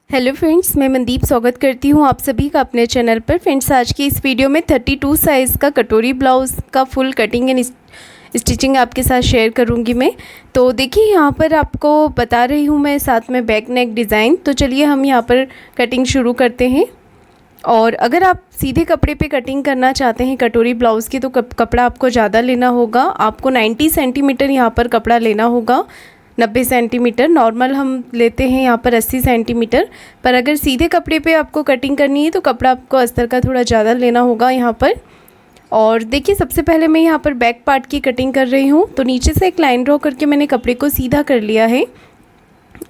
Hello friends, मैं मनदीप स्वागत करती हूँ आप सभी का अपने चैनल पर। फ्रेंड्स, आज की इस वीडियो में 32 साइज़ का कटोरी ब्लाउज़ का फुल कटिंग एंड स्टिचिंग आपके साथ शेयर करूँगी मैं। तो देखिए, यहाँ पर आपको बता रही हूँ मैं साथ में बैक नेक डिज़ाइन। तो चलिए हम यहाँ पर कटिंग शुरू करते हैं। और अगर आप सीधे कपड़े पे कटिंग करना चाहते हैं कटोरी ब्लाउज़ की, तो कपड़ा आपको ज़्यादा लेना होगा। आपको 90 सेंटीमीटर यहाँ पर कपड़ा लेना होगा। 90 सेंटीमीटर नॉर्मल हम लेते हैं यहाँ पर 80 सेंटीमीटर। पर अगर सीधे कपड़े पे आपको कटिंग करनी है तो कपड़ा आपको अस्तर का थोड़ा ज़्यादा लेना होगा यहाँ पर। और देखिए, सबसे पहले मैं यहाँ पर बैक पार्ट की कटिंग कर रही हूँ। तो नीचे से एक लाइन ड्रॉ करके मैंने कपड़े को सीधा कर लिया है।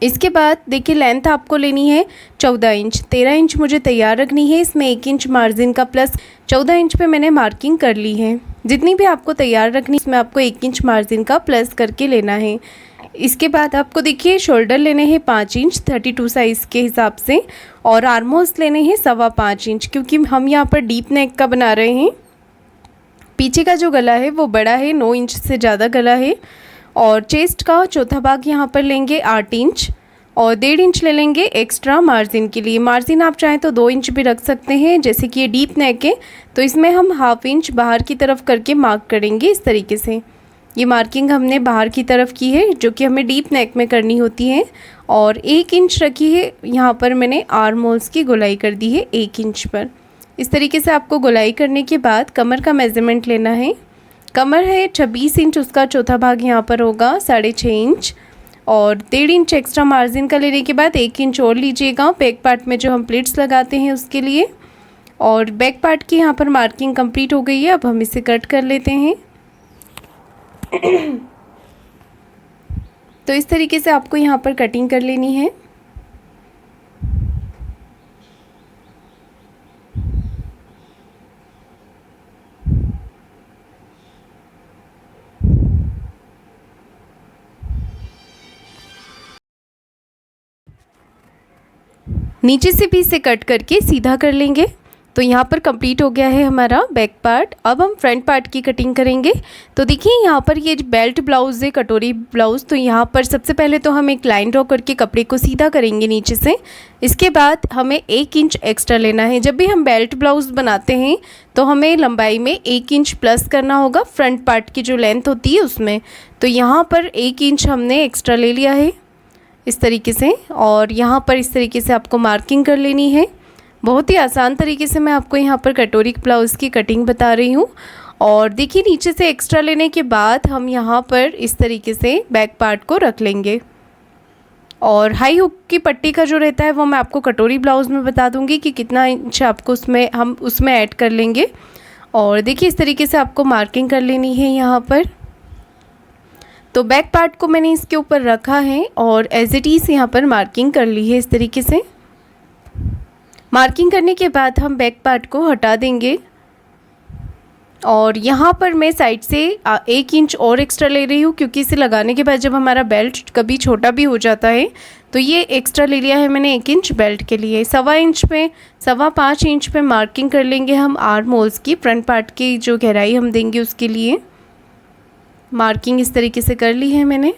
इसके बाद देखिए, लेंथ आपको लेनी है 14 इंच। 13 इंच मुझे तैयार रखनी है। इसमें 1 इंच मार्जिन का प्लस 14 इंच पे मैंने मार्किंग कर ली है। जितनी भी आपको तैयार रखनी है इसमें आपको 1 इंच मार्जिन का प्लस करके लेना है। इसके बाद आपको देखिए, शोल्डर लेने हैं 5 इंच 32 साइज़ के हिसाब से, और आर्मोल्स लेने हैं 5.25 इंच, क्योंकि हम यहाँ पर डीप नेक का बना रहे हैं। पीछे का जो गला है वो बड़ा है, 9 इंच से ज़्यादा गला है। और चेस्ट का चौथा भाग यहाँ पर लेंगे 8 इंच, और 1.5 इंच ले लेंगे एक्स्ट्रा मार्जिन के लिए। मार्जिन आप चाहें तो 2 इंच भी रख सकते हैं। जैसे कि ये डीप नेक है तो इसमें हम 1/2 इंच बाहर की तरफ करके मार्क करेंगे। इस तरीके से ये मार्किंग हमने बाहर की तरफ की है, जो कि हमें डीप नेक में करनी होती है। और 1 इंच रखी है यहाँ पर मैंने आर्म होल्स की गोलाई कर दी है 1 इंच पर। इस तरीके से आपको गोलाई करने के बाद कमर का मेज़रमेंट लेना है। कमर है 26 इंच, उसका चौथा भाग यहाँ पर होगा 6.5 इंच, और 1.5 इंच एक्स्ट्रा मार्जिन का लेने के बाद 1 इंच और लीजिएगा बैक पार्ट में जो हम प्लीट्स लगाते हैं उसके लिए। और बैक पार्ट की यहाँ पर मार्किंग कंप्लीट हो गई है। अब हम इसे कट कर लेते हैं। तो इस तरीके से आपको यहाँ पर कटिंग कर लेनी है। नीचे से भी इसे कट करके सीधा कर लेंगे। तो यहाँ पर कंप्लीट हो गया है हमारा बैक पार्ट। अब हम फ्रंट पार्ट की कटिंग करेंगे। तो देखिए, यहाँ पर ये बेल्ट ब्लाउज़ है, कटोरी ब्लाउज़। तो यहाँ पर सबसे पहले तो हम एक लाइन ड्रॉ करके कपड़े को सीधा करेंगे नीचे से। इसके बाद हमें 1 इंच एक्स्ट्रा लेना है। जब भी हम बेल्ट ब्लाउज़ बनाते हैं तो हमें लंबाई में 1 इंच प्लस करना होगा फ्रंट पार्ट की जो लेंथ होती है उसमें। तो यहाँ पर 1 इंच हमने एक्स्ट्रा ले लिया है इस तरीके से। और यहाँ पर इस तरीके से आपको मार्किंग कर लेनी है। बहुत ही आसान तरीके से मैं आपको यहाँ पर कटोरी ब्लाउज़ की कटिंग बता रही हूँ। और देखिए, नीचे से एक्स्ट्रा लेने के बाद हम यहाँ पर इस तरीके से बैक पार्ट को रख लेंगे। और हाई हुक की पट्टी का जो रहता है वो मैं आपको कटोरी ब्लाउज़ में बता दूँगी कि कितना इंच आपको हम उसमें ऐड कर लेंगे। और देखिए, इस तरीके से आपको मार्किंग कर लेनी है यहाँ पर। तो बैक पार्ट को मैंने इसके ऊपर रखा है और एज इट इज़ यहाँ पर मार्किंग कर ली है इस तरीके से। मार्किंग करने के बाद हम बैक पार्ट को हटा देंगे। और यहाँ पर मैं साइड से 1 इंच और एक्स्ट्रा ले रही हूँ, क्योंकि इसे लगाने के बाद जब हमारा बेल्ट कभी छोटा भी हो जाता है तो ये एक्स्ट्रा ले लिया है मैंने 1 इंच बेल्ट के लिए। 1.25 इंच पे 5.25 इंच पे मार्किंग कर लेंगे हम आर्म होल्स की। फ्रंट पार्ट की जो गहराई हम देंगे उसके लिए मार्किंग इस तरीके से कर ली है मैंने।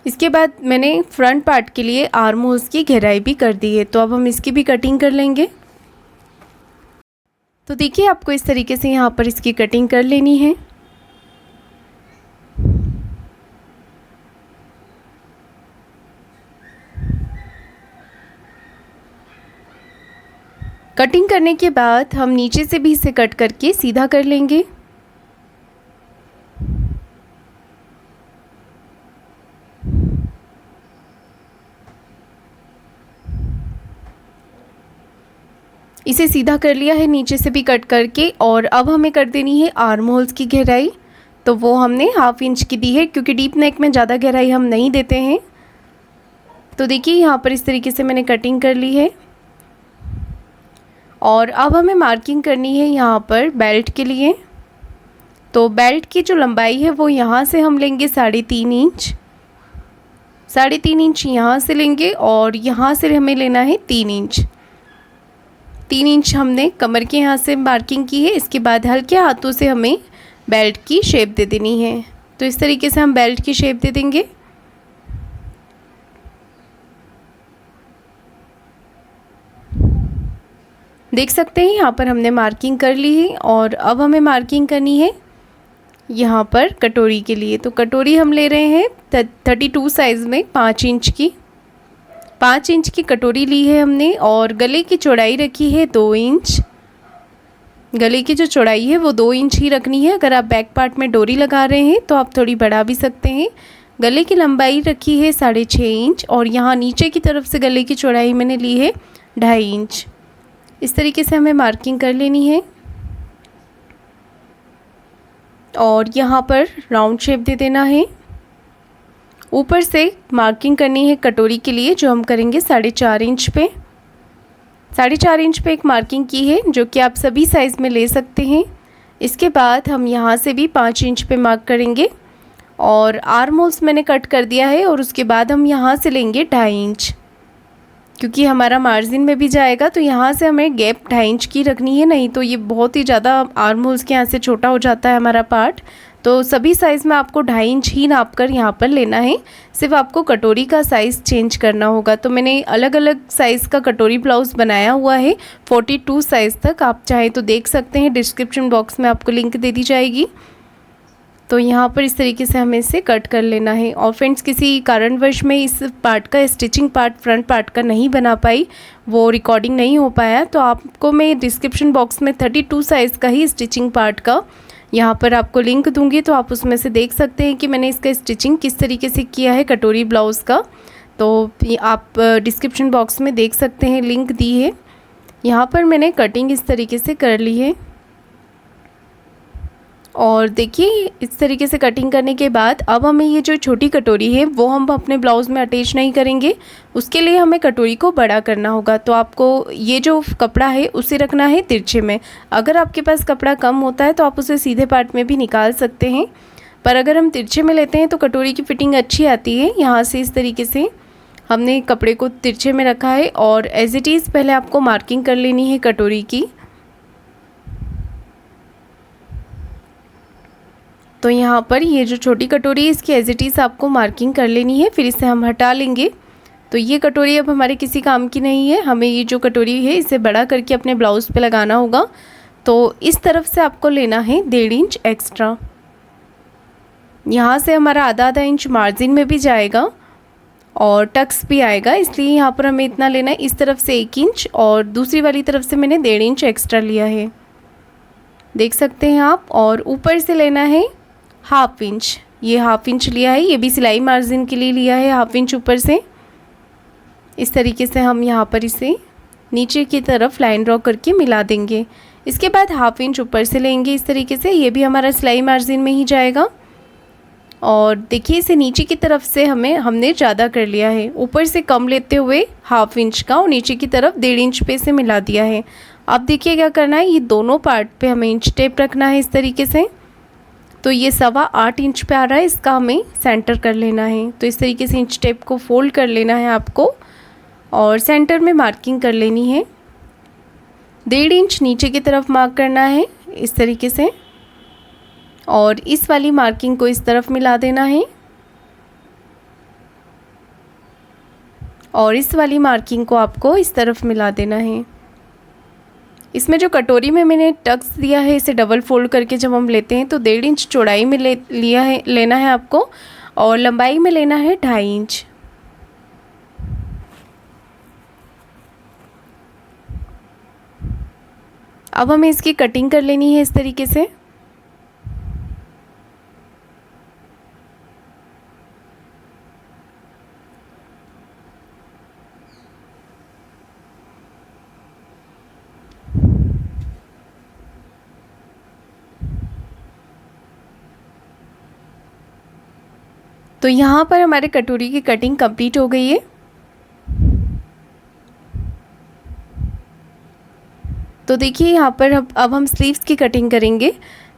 इसके बाद मैंने फ्रंट पार्ट के लिए आर्म होल्स की गहराई भी कर दी है। तो अब हम इसकी भी कटिंग कर लेंगे। तो देखिए, आपको इस तरीके से यहाँ पर इसकी कटिंग कर लेनी है। कटिंग करने के बाद हम नीचे से भी इसे कट करके सीधा कर लेंगे। इसे सीधा कर लिया है नीचे से भी कट करके। और अब हमें कर देनी है आर्म होल्स की गहराई। तो वो हमने 1/2 इंच की दी है, क्योंकि डीप नेक में ज़्यादा गहराई हम नहीं देते हैं। तो देखिए, यहाँ पर इस तरीके से मैंने कटिंग कर ली है। और अब हमें मार्किंग करनी है यहाँ पर बेल्ट के लिए। तो बेल्ट की जो लंबाई है वो यहाँ से हम लेंगे 3.5 इंच। 3.5 इंच यहाँ से लेंगे, और यहाँ से हमें लेना है 3 इंच। 3 इंच हमने कमर के यहाँ से मार्किंग की है। इसके बाद हल्के हाथों से हमें बेल्ट की शेप दे देनी है। तो इस तरीके से हम बेल्ट की शेप दे देंगे। देख सकते हैं यहाँ पर हमने मार्किंग कर ली है और अब हमें मार्किंग करनी है यहाँ पर कटोरी के लिए। तो कटोरी हम ले रहे हैं 32 साइज़ में 5 इंच की कटोरी ली है हमने और गले की चौड़ाई रखी है 2 इंच। गले की जो चौड़ाई है वो 2 इंच ही रखनी है। अगर आप बैक पार्ट में डोरी लगा रहे हैं तो आप थोड़ी बढ़ा भी सकते हैं। गले की लंबाई रखी है 6.5 इंच और यहाँ नीचे की तरफ से गले की चौड़ाई मैंने ली है 2.5 इंच। इस तरीके से हमें मार्किंग कर लेनी है और यहाँ पर राउंड शेप दे देना है। ऊपर से मार्किंग करनी है कटोरी के लिए जो हम करेंगे 4.5 इंच पे। 4.5 इंच पे एक मार्किंग की है जो कि आप सभी साइज़ में ले सकते हैं। इसके बाद हम यहाँ से भी 5 इंच पे मार्क करेंगे और आर्म होल्स मैंने कट कर दिया है और उसके बाद हम यहाँ से लेंगे 2.5 इंच, क्योंकि हमारा मार्जिन में भी जाएगा तो यहाँ से हमें गैप 2.5 इंच की रखनी है, नहीं तो ये बहुत ही ज़्यादा आर्म होल्स के यहाँ से छोटा हो जाता है हमारा पार्ट। तो सभी साइज़ में आपको 2.5 इंच ही नाप कर यहाँ पर लेना है। सिर्फ आपको कटोरी का साइज़ चेंज करना होगा। तो मैंने अलग अलग साइज़ का कटोरी ब्लाउज़ बनाया हुआ है 42 साइज़ तक। आप चाहें तो देख सकते हैं, डिस्क्रिप्शन बॉक्स में आपको लिंक दे दी जाएगी। तो यहाँ पर इस तरीके से हमें इसे कट कर लेना है। और फ्रेंड्स, किसी कारणवश में इस पार्ट का स्टिचिंग पार्ट फ्रंट पार्ट का नहीं बना पाई, वो रिकॉर्डिंग नहीं हो पाया, तो आपको मैं डिस्क्रिप्शन बॉक्स में 32 साइज़ का ही स्टिचिंग पार्ट का यहाँ पर आपको लिंक दूंगी, तो आप उसमें से देख सकते हैं कि मैंने इसका स्टिचिंग किस तरीके से किया है कटोरी ब्लाउज़ का। तो आप डिस्क्रिप्शन बॉक्स में देख सकते हैं, लिंक दी है। यहाँ पर मैंने कटिंग इस तरीके से कर ली है और देखिए इस तरीके से कटिंग करने के बाद अब हमें ये जो छोटी कटोरी है वो हम अपने ब्लाउज़ में अटैच नहीं करेंगे, उसके लिए हमें कटोरी को बड़ा करना होगा। तो आपको ये जो कपड़ा है उसे रखना है तिरछे में। अगर आपके पास कपड़ा कम होता है तो आप उसे सीधे पार्ट में भी निकाल सकते हैं, पर अगर हम तिरछे में लेते हैं तो कटोरी की फिटिंग अच्छी आती है। यहाँ से इस तरीके से हमने कपड़े को तिरछे में रखा है और एज इट इज़ पहले आपको मार्किंग कर लेनी है कटोरी की। तो यहाँ पर ये जो छोटी कटोरी है इसकी एज इट इज़ आपको मार्किंग कर लेनी है, फिर इसे हम हटा लेंगे। तो ये कटोरी अब हमारे किसी काम की नहीं है, हमें ये जो कटोरी है इसे बड़ा करके अपने ब्लाउज़ पे लगाना होगा। तो इस तरफ से आपको लेना है 1.5 इंच एक्स्ट्रा। यहाँ से हमारा आधा इंच मार्जिन में भी जाएगा और टक्स भी आएगा, इसलिए यहाँ पर हमें इतना लेना है। इस तरफ से 1 इंच और दूसरी वाली तरफ से मैंने 1.5 इंच एक्स्ट्रा लिया है, देख सकते हैं आप। और ऊपर से लेना है 1/2 इंच, ये 1/2 इंच लिया है, ये भी सिलाई मार्जिन के लिए लिया है 1/2 इंच ऊपर से। इस तरीके से हम यहाँ पर इसे नीचे की तरफ लाइन ड्रॉ करके मिला देंगे। इसके बाद 1/2 इंच ऊपर से लेंगे इस तरीके से, ये भी हमारा सिलाई मार्जिन में ही जाएगा। और देखिए इसे नीचे की तरफ से हमने ज़्यादा कर लिया है, ऊपर से कम लेते हुए 1/2 इंच का और नीचे की तरफ 1.5 इंच पे से मिला दिया है। अब देखिए क्या करना है, ये दोनों पार्ट पे हमें इंच टेप रखना है इस तरीके से। तो ये 8.25 इंच पे आ रहा है, इसका हमें सेंटर कर लेना है। तो इस तरीके से इंच टेप को फोल्ड कर लेना है आपको और सेंटर में मार्किंग कर लेनी है। 1.5 इंच नीचे की तरफ मार्क करना है इस तरीके से और इस वाली मार्किंग को इस तरफ मिला देना है और इस वाली मार्किंग को आपको इस तरफ मिला देना है। इसमें जो कटोरी में मैंने टक्स दिया है इसे डबल फोल्ड करके जब हम लेते हैं तो 1.5 इंच चौड़ाई में लेना है आपको और लंबाई में लेना है 2.5 इंच। अब हमें इसकी कटिंग कर लेनी है इस तरीके से। तो यहाँ पर हमारे कटोरी की कटिंग कंप्लीट हो गई है। तो देखिए यहाँ पर अब हम स्लीव्स की कटिंग करेंगे।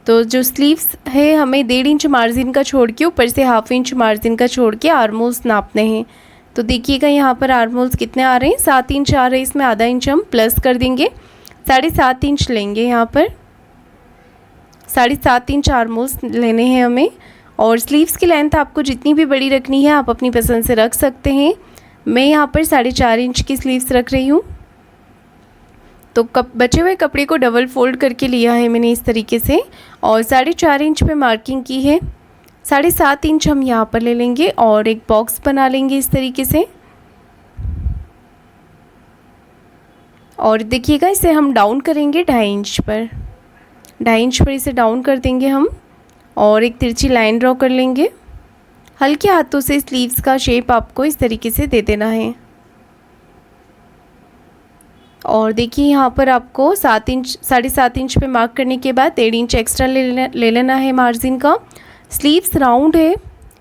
तो जो स्लीव्स है हमें 1.5 इंच मार्जिन का छोड़ के ऊपर से 1/2 इंच मार्जिन का छोड़ के आर्म होल्स नापने हैं। तो देखिएगा यहाँ पर आर्म होल्स कितने आ रहे हैं, 7 इंच आ रहे हैं, इसमें आधा इंच हम प्लस कर देंगे, 7.5 इंच लेंगे। यहाँ पर 7.5 इंच आर्म होल्स लेने हैं हमें। और स्लीव्स की लेंथ आपको जितनी भी बड़ी रखनी है आप अपनी पसंद से रख सकते हैं। मैं यहाँ पर 4.5 इंच की स्लीव्स रख रही हूँ। तो तो बचे हुए कपड़े को डबल फोल्ड करके लिया है मैंने इस तरीके से, और 4.5 इंच पे मार्किंग की है। 7.5 इंच हम यहाँ पर ले लेंगे और एक बॉक्स बना लेंगे इस तरीके से। और देखिएगा इसे हम डाउन करेंगे 2.5 इंच पर, 2.5 इंच पर इसे डाउन कर देंगे हम, और एक तिरछी लाइन ड्रॉ कर लेंगे। हल्के हाथों से स्लीव्स का शेप आपको इस तरीके से दे देना है। और देखिए यहाँ पर आपको 7.5 इंच पे मार्क करने के बाद 1.5 इंच एक्स्ट्रा ले लेना है मार्जिन का। स्लीव्स राउंड है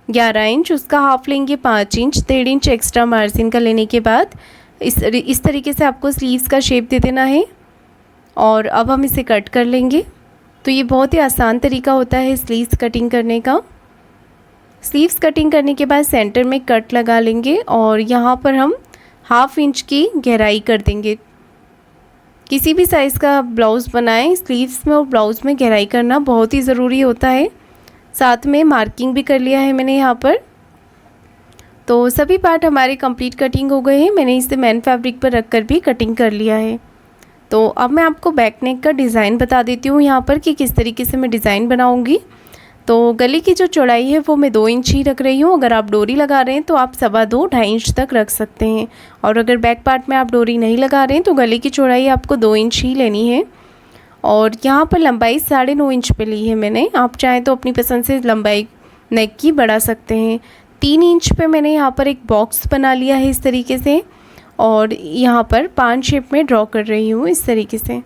11 इंच, उसका हाफ लेंगे 5 इंच। 1.5 इंच एक्स्ट्रा मार्जिन का लेने के बाद इस तरीके से आपको स्लीव्स का शेप दे देना है। और अब हम इसे कट कर लेंगे। तो ये बहुत ही आसान तरीका होता है स्लीव्स कटिंग करने का। स्लीव्स कटिंग करने के बाद सेंटर में कट लगा लेंगे और यहाँ पर हम 1/2 इंच की गहराई कर देंगे। किसी भी साइज़ का ब्लाउज़ बनाएं, स्लीव्स में और ब्लाउज़ में गहराई करना बहुत ही ज़रूरी होता है। साथ में मार्किंग भी कर लिया है मैंने यहाँ पर। तो सभी पार्ट हमारे कंप्लीट कटिंग हो गए हैं। मैंने इसे मैन फैब्रिक पर रखकर भी कटिंग कर लिया है। तो अब मैं आपको बैक नेक का डिज़ाइन बता देती हूँ यहाँ पर कि किस तरीके से मैं डिज़ाइन बनाऊँगी। तो गले की जो चौड़ाई है वो मैं 2 इंच ही रख रही हूँ। अगर आप डोरी लगा रहे हैं तो आप 2.25 2.5 इंच तक रख सकते हैं। और अगर बैक पार्ट में आप डोरी नहीं लगा रहे हैं तो गले की चौड़ाई आपको 2 इंच ही लेनी है। और यहाँ पर लंबाई 9.5 इंच पे ली है मैंने। आप चाहें तो अपनी पसंद से लंबाई नेक की बढ़ा सकते हैं। 3 इंच पे मैंने यहाँ पर एक बॉक्स बना लिया है इस तरीके से, और यहाँ पर 5 शेप में ड्रॉ कर रही हूँ इस तरीके से।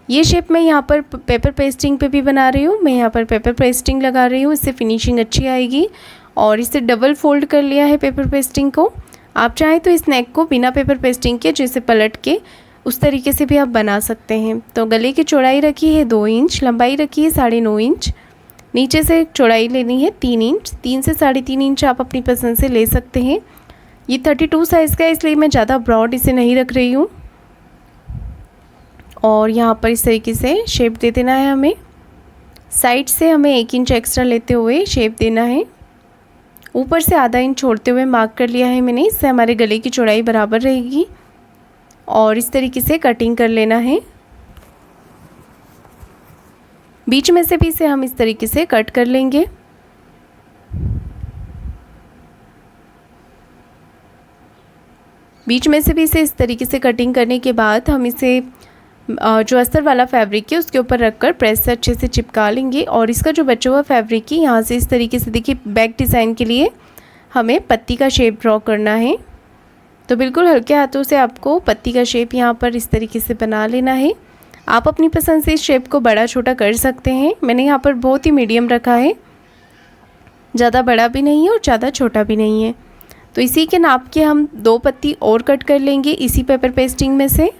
ये शेप मैं यहाँ पर पेपर पेस्टिंग पे भी बना रही हूँ। मैं यहाँ पर पेपर पेस्टिंग लगा रही हूँ, इससे फिनिशिंग अच्छी आएगी। और इसे डबल फोल्ड कर लिया है पेपर पेस्टिंग को। आप चाहें तो इस नेक को बिना पेपर पेस्टिंग के जैसे पलट के उस तरीके से भी आप बना सकते हैं। तो गले की चौड़ाई रखी है 2 इंच, लंबाई रखी है 9.5 इंच, नीचे से चौड़ाई लेनी है 3 इंच। 3 से 3.5 इंच आप अपनी पसंद से ले सकते हैं। ये 32 साइज़ का है इसलिए मैं ज़्यादा ब्रॉड इसे नहीं रख रही हूँ। और यहाँ पर इस तरीके से शेप दे देना है हमें। साइड से हमें 1 इंच एक्स्ट्रा लेते हुए शेप देना है। ऊपर से आधा इंच छोड़ते हुए मार्क कर लिया है मैंने, इससे हमारे गले की चौड़ाई बराबर रहेगी। और इस तरीके से कटिंग कर लेना है। बीच में से भी इसे हम इस तरीके से कट कर लेंगे। बीच में से भी इसे इस तरीके से कटिंग करने के बाद हम इसे जो अस्तर वाला फैब्रिक है उसके ऊपर रखकर प्रेस से अच्छे से चिपका लेंगे। और इसका जो बचा हुआ फैब्रिक है यहाँ से इस तरीके से देखिए, बैक डिज़ाइन के लिए हमें पत्ती का शेप ड्रॉ करना है। तो बिल्कुल हल्के हाथों से आपको पत्ती का शेप यहाँ पर इस तरीके से बना लेना है। आप अपनी पसंद से इस शेप को बड़ा छोटा कर सकते हैं। मैंने यहाँ पर बहुत ही मीडियम रखा है, ज़्यादा बड़ा भी नहीं है और ज़्यादा छोटा भी नहीं है। तो इसी के नाप के हम 2 पत्ती और कट कर लेंगे इसी पेपर पेस्टिंग में से।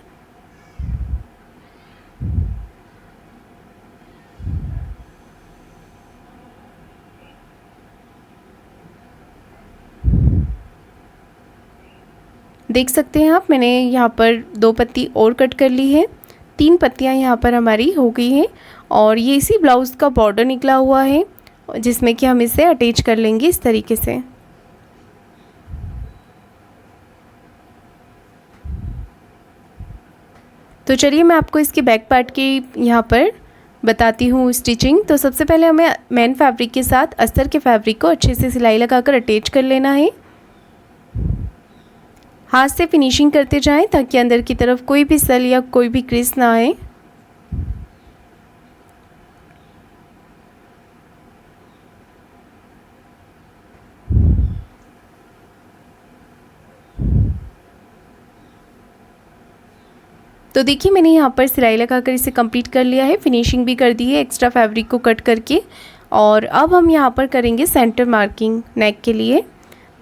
देख सकते हैं आप, मैंने यहाँ पर 2 पत्ती और कट कर ली है। 3 पत्तियाँ यहाँ पर हमारी हो गई हैं। और ये इसी ब्लाउज़ का बॉर्डर निकला हुआ है जिसमें कि हम इसे अटैच कर लेंगे इस तरीके से। तो चलिए मैं आपको इसके बैक पार्ट की यहाँ पर बताती हूँ स्टिचिंग। तो सबसे पहले हमें मैन फैब्रिक के साथ अस्तर के फैब्रिक को अच्छे से सिलाई लगाकर अटैच कर लेना है। हाथ से फिनिशिंग करते जाएं ताकि अंदर की तरफ कोई भी सल या कोई भी क्रीज ना आए। तो देखिए मैंने यहाँ पर सिलाई लगाकर इसे कंप्लीट कर लिया है, फिनिशिंग भी कर दी है एक्स्ट्रा फैब्रिक को कट करके। और अब हम यहाँ पर करेंगे सेंटर मार्किंग नेक के लिए।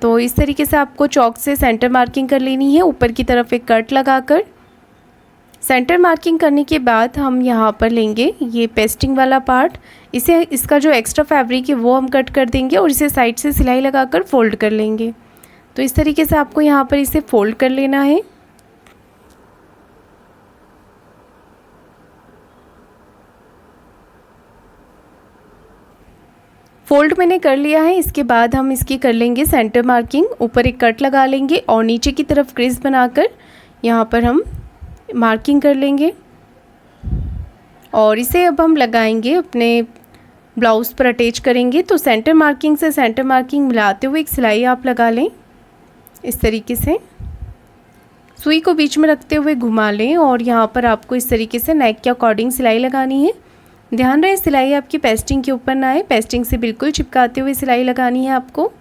तो इस तरीके से आपको चॉक से सेंटर मार्किंग कर लेनी है, ऊपर की तरफ एक कट लगाकर। सेंटर मार्किंग करने के बाद हम यहाँ पर लेंगे ये पेस्टिंग वाला पार्ट, इसका जो एक्स्ट्रा फैब्रिक है वो हम कट कर देंगे और इसे साइड से सिलाई लगाकर फोल्ड कर लेंगे। तो इस तरीके से आपको यहाँ पर इसे फोल्ड कर लेना है। फोल्ड मैंने कर लिया है। इसके बाद हम इसकी कर लेंगे सेंटर मार्किंग। ऊपर एक कट लगा लेंगे और नीचे की तरफ क्रीज बनाकर यहाँ पर हम मार्किंग कर लेंगे और इसे अब हम लगाएंगे अपने ब्लाउज़ पर अटैच करेंगे। तो सेंटर मार्किंग से सेंटर मार्किंग मिलाते हुए एक सिलाई आप लगा लें। इस तरीके से सुई को बीच में रखते हुए घुमा लें और यहाँ पर आपको इस तरीके से नेक के अकॉर्डिंग सिलाई लगानी है। ध्यान रहे सिलाई आपकी पेस्टिंग के ऊपर ना आए, पेस्टिंग से बिल्कुल चिपकाते हुए सिलाई लगानी है आपको।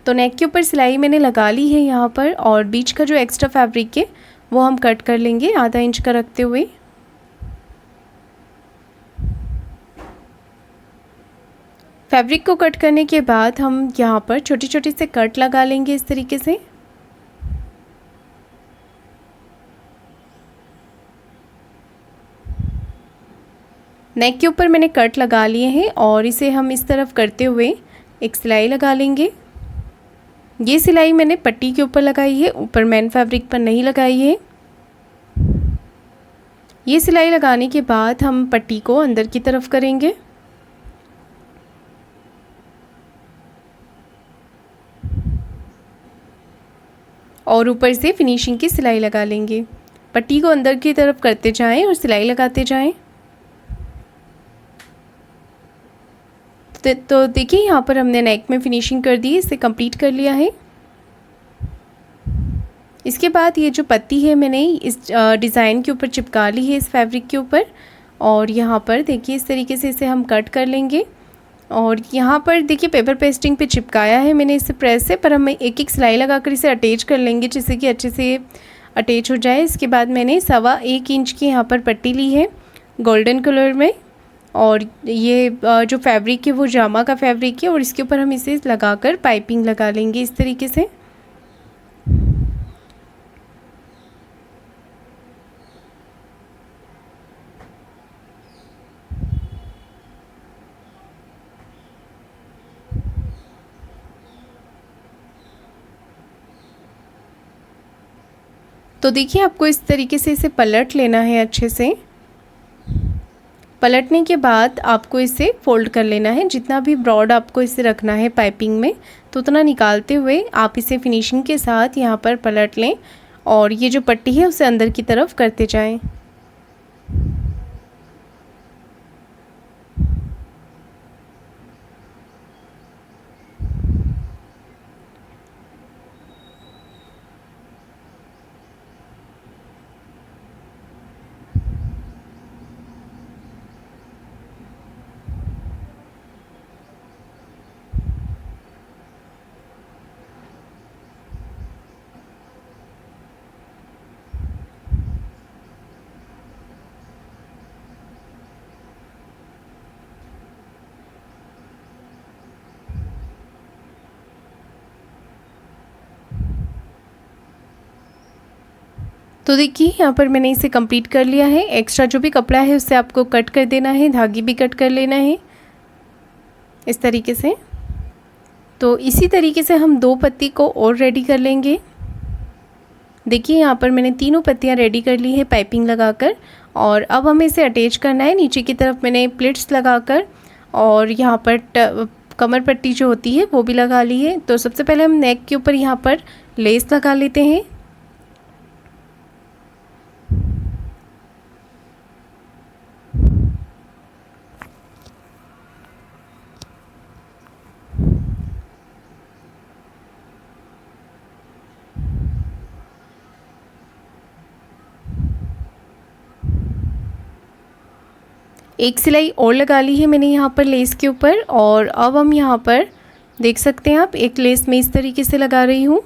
तो नेक के ऊपर सिलाई मैंने लगा ली है यहाँ पर, और बीच का जो एक्स्ट्रा फैब्रिक है वो हम कट कर लेंगे आधा इंच का रखते हुए। फैब्रिक को कट करने के बाद हम यहाँ पर छोटी छोटी से कट लगा लेंगे इस तरीके से। नेक के ऊपर मैंने कट लगा लिए हैं और इसे हम इस तरफ करते हुए एक सिलाई लगा लेंगे। ये सिलाई मैंने पट्टी के ऊपर लगाई है, ऊपर मेन फैब्रिक पर नहीं लगाई है। ये सिलाई लगाने के बाद हम पट्टी को अंदर की तरफ करेंगे और ऊपर से फिनिशिंग की सिलाई लगा लेंगे। पट्टी को अंदर की तरफ करते जाएं और सिलाई लगाते जाएं। तो देखिए यहाँ पर हमने नेक में फिनिशिंग कर दी, इसे कंप्लीट कर लिया है। इसके बाद ये जो पत्ती है मैंने इस डिज़ाइन के ऊपर चिपका ली है, इस फैब्रिक के ऊपर, और यहाँ पर देखिए इस तरीके से इसे हम कट कर लेंगे। और यहाँ पर देखिए पेपर पेस्टिंग पे चिपकाया है मैंने इसे प्रेस से, पर हम एक एक सिलाई लगाकर इसे अटैच कर लेंगे जिससे कि अच्छे से अटैच हो जाए। इसके बाद मैंने 1.25 इंच की यहाँ पर पट्टी ली है गोल्डन कलर में, और ये जो फैब्रिक है वो जामा का फैब्रिक है, और इसके ऊपर हम इसे लगाकर पाइपिंग लगा लेंगे इस तरीके से। तो देखिए आपको इस तरीके से इसे पलट लेना है अच्छे से। पलटने के बाद आपको इसे फोल्ड कर लेना है, जितना भी ब्रॉड आपको इसे रखना है पाइपिंग में तो उतना निकालते हुए आप इसे फिनिशिंग के साथ यहाँ पर पलट लें और ये जो पट्टी है उसे अंदर की तरफ करते जाएं। तो देखिए यहाँ पर मैंने इसे कंप्लीट कर लिया है। एक्स्ट्रा जो भी कपड़ा है उससे आपको कट कर देना है, धागे भी कट कर लेना है इस तरीके से। तो इसी तरीके से हम 2 पत्ती को और रेडी कर लेंगे। देखिए यहाँ पर मैंने तीनों पत्तियाँ रेडी कर ली है पाइपिंग लगाकर, और अब हमें इसे अटैच करना है। नीचे की तरफ मैंने प्लिट्स लगाकर और यहाँ पर कमर पट्टी जो होती है वो भी लगा ली है। तो सबसे पहले हम नेक के ऊपर यहाँ पर लेस लगा लेते हैं। एक सिलाई और लगा ली है मैंने यहाँ पर लेस के ऊपर, और अब हम यहाँ पर देख सकते हैं आप एक लेस मैं इस तरीके से लगा रही हूँ।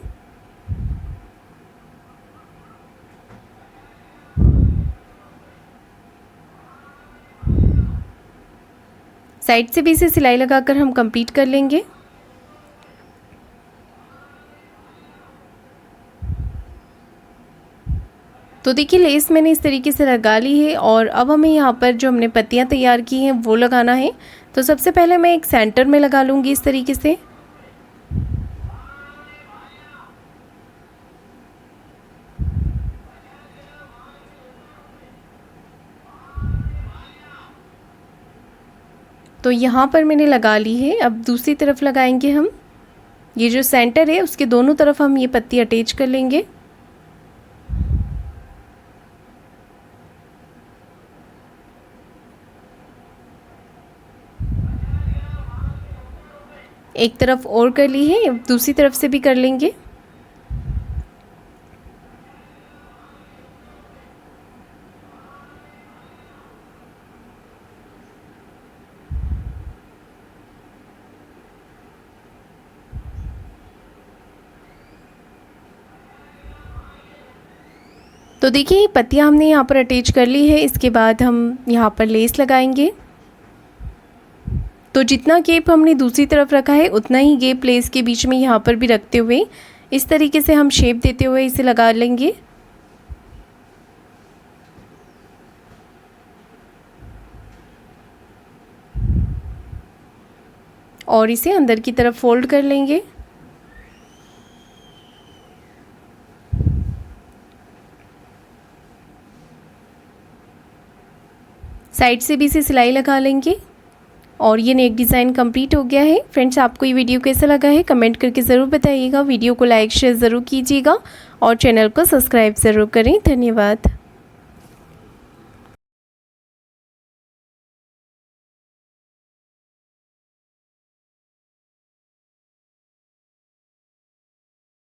साइड से भी इसे सिलाई लगाकर हम कंप्लीट कर लेंगे। तो देखिए लेस मैंने इस तरीके से लगा ली है, और अब हमें यहाँ पर जो हमने पत्तियाँ तैयार की हैं वो लगाना है। तो सबसे पहले मैं एक सेंटर में लगा लूँगी इस तरीके से। तो यहाँ पर मैंने लगा ली है। अब दूसरी तरफ लगाएंगे हम। ये जो सेंटर है उसके दोनों तरफ हम ये पत्ती अटैच कर लेंगे। एक तरफ और कर ली है, दूसरी तरफ से भी कर लेंगे। तो देखिए पत्तियाँ हमने यहाँ पर अटैच कर ली है। इसके बाद हम यहाँ पर लेस लगाएंगे। तो जितना गैप हमने दूसरी तरफ रखा है उतना ही गैप लेस के बीच में यहाँ पर भी रखते हुए इस तरीके से हम शेप देते हुए इसे लगा लेंगे। और इसे अंदर की तरफ फोल्ड कर लेंगे। साइड से भी इसे सिलाई लगा लेंगे। और ये नेक डिज़ाइन कंप्लीट हो गया है। फ्रेंड्स, आपको ये वीडियो कैसा लगा है कमेंट करके ज़रूर बताइएगा। वीडियो को लाइक शेयर ज़रूर कीजिएगा और चैनल को सब्सक्राइब ज़रूर करें। धन्यवाद।